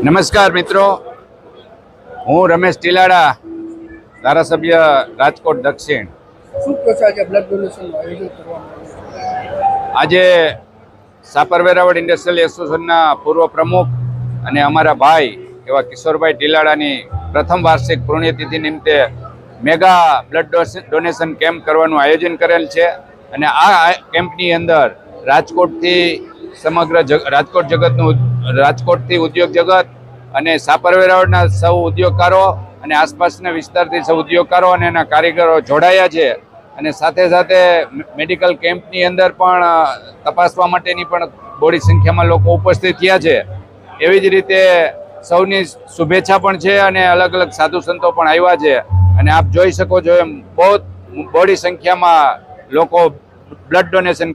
નમસ્કાર મિત્રો, હું રમેશ ટીલાડા, ધારાસભ્ય રાજકોટ દક્ષિણ. શું કહો છો આજે બ્લડ ડોનેશનનું આયોજન કરવામાં આજે સાપર વેરાવળ ઇન્ડસ્ટ્રીયલ એસોસિએશનના પૂર્વ પ્રમુખ અને અમારા ભાઈ એવા કિશોરભાઈ ટીલાડાની પ્રથમ વાર્ષિક પુણ્યતિથિ નિમિત્તે મેગા બ્લડ ડોનેશન કેમ્પ કરવાનું આયોજન કરેલ છે. અને આ કેમ્પની અંદર રાજકોટથી સમગ્ર રાજકોટથી ઉદ્યોગ જગત અને સાપર વેરાવળના સૌ ઉદ્યોગકારો અને આસપાસના વિસ્તારથી સૌ ઉદ્યોગકારો અને એના કારીગરો જોડાયા છે. અને સાથે સાથે મેડિકલ કેમ્પની અંદર પણ તપાસવા માટેની પણ બોડી સંખ્યામાં લોકો ઉપસ્થિત થયા છે. એવી જ રીતે સૌની શુભેચ્છા પણ છે અને અલગ અલગ સાધુ સંતો પણ આવ્યા છે. અને આપ જોઈ શકો છો એમ બહુ બોડી સંખ્યામાં લોકો બ્લડ ડોનેશન